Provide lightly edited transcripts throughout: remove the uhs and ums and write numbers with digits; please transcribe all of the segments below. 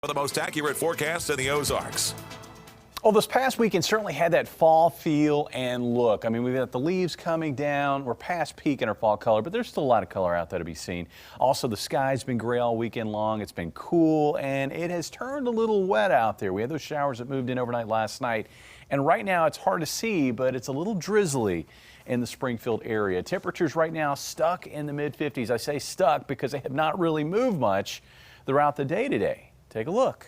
For the most accurate forecast in the Ozarks. Well, this past weekend certainly had that fall feel and look. I mean, we've got the leaves coming down. We're past peak in our fall color, but there's still a lot of color out there to be seen. Also, the sky's been gray all weekend long. It's been cool, and it has turned a little wet out there. We had those showers that moved in overnight last night, and right now it's hard to see, but it's a little drizzly in the Springfield area. Temperatures right now stuck in the mid-50s. I say stuck because they have not really moved much throughout the day today. Take a look.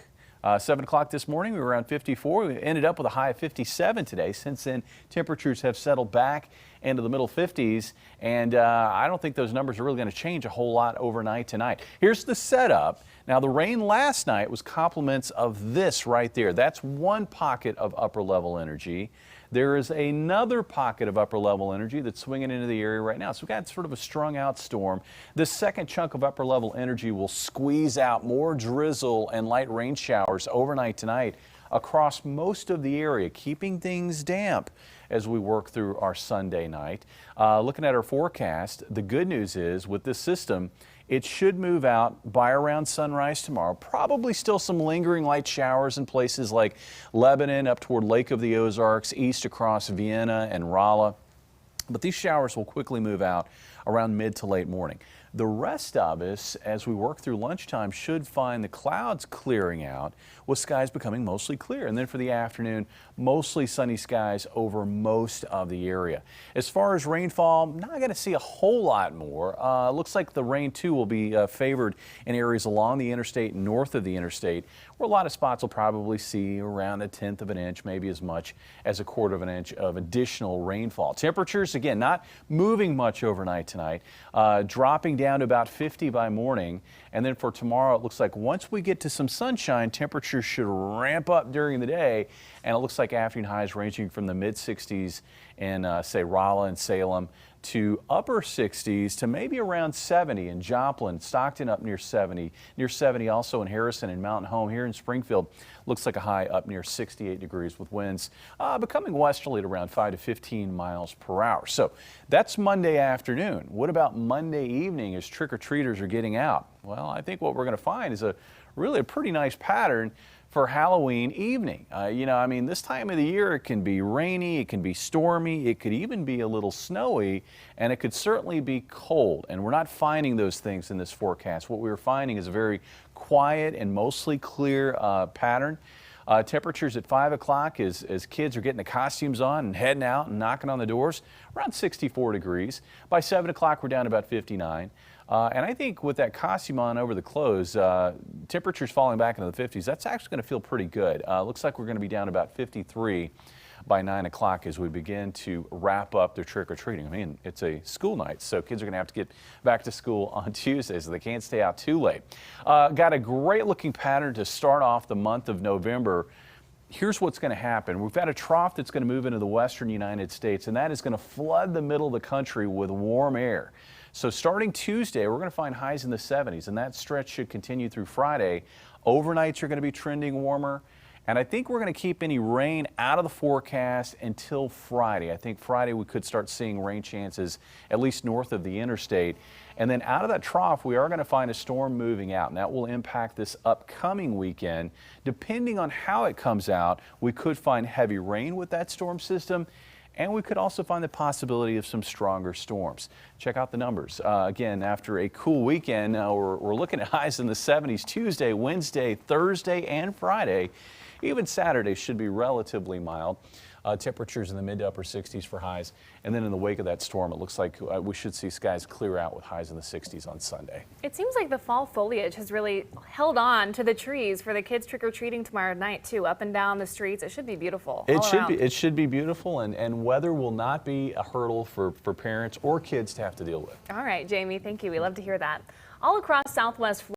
7 o'clock this morning, we were around 54. We ended up with a high of 57 today. Since then, temperatures have settled back into the middle 50s, and I don't think those numbers are really going to change a whole lot overnight tonight. Here's the setup. Now, the rain last night was complements of this right there. That's one pocket of upper level energy. There is another pocket of upper level energy that's swinging into the area right now. So we've got sort of a strung out storm. This second chunk of upper level energy will squeeze out more drizzle and light rain showers overnight tonight across most of the area, keeping things damp as we work through our Sunday night. Looking at our forecast, the good news is with this system, it should move out by around sunrise tomorrow. Probably still some lingering light showers in places like Lebanon, up toward Lake of the Ozarks, east across Vienna and Rolla. But these showers will quickly move out around mid to late morning. The rest of us, as we work through lunchtime, should find the clouds clearing out with skies becoming mostly clear. And then for the afternoon, mostly sunny skies over most of the area. As far as rainfall, not going to see a whole lot more. Looks like the rain, too, will be favored in areas along the interstate and north of the interstate, where a lot of spots will probably see around 1/10 of an inch, maybe as much as 1/4 of an inch of additional rainfall. Temperatures, again, not moving much overnight tonight, dropping down to about 50 by morning. And then for tomorrow, it looks like once we get to some sunshine, temperatures should ramp up during the day. And it looks like afternoon highs ranging from the mid-60s in, say, Rolla and Salem to upper 60s to maybe around 70 in Joplin, Stockton up near 70 also in Harrison and Mountain Home. Here in Springfield, looks like a high up near 68 degrees with winds becoming westerly at around 5 to 15 miles per hour. So that's Monday afternoon. What about Monday evening as trick-or-treaters are getting out? Well, I think what we're going to find is really a pretty nice pattern for Halloween evening. I mean, this time of the year, it can be rainy, it can be stormy, it could even be a little snowy, and it could certainly be cold. And we're not finding those things in this forecast. What we're finding is a very quiet and mostly clear pattern. Temperatures at 5 o'clock as kids are getting the costumes on and heading out and knocking on the doors, around 64 degrees. By 7 o'clock, we're down to about 59. And I think with that costume on over the clothes, temperatures falling back into the 50s, that's actually going to feel pretty good. Looks like we're going to be down about 53 by 9 o'clock as we begin to wrap up their trick-or-treating. I mean, it's a school night, so kids are going to have to get back to school on Tuesday, so they can't stay out too late. Got a great-looking pattern to start off the month of November. Here's what's going to happen. We've got a trough that's going to move into the western United States, and that is going to flood the middle of the country with warm air. So starting Tuesday, we're going to find highs in the 70s, and that stretch should continue through Friday. Overnights are going to be trending warmer, and I think we're going to keep any rain out of the forecast until Friday. I think Friday we could start seeing rain chances at least north of the interstate. And then out of that trough, we are going to find a storm moving out, and that will impact this upcoming weekend. Depending on how it comes out, we could find heavy rain with that storm system, and we could also find the possibility of some stronger storms. Check out the numbers. Again, after a cool weekend, we're looking at highs in the 70s Tuesday, Wednesday, Thursday, and Friday. Even Saturday should be relatively mild. Temperatures in the mid to upper 60s for highs. And then in the wake of that storm, it looks like we should see skies clear out with highs in the 60s on Sunday. It seems like the fall foliage has really held on to the trees for the kids trick-or-treating tomorrow night, too, up and down the streets. It should be beautiful. It should be beautiful, and weather will not be a hurdle for parents or kids to have to deal with. All right, Jamie, thank you. We love to hear that. All across Southwest Florida.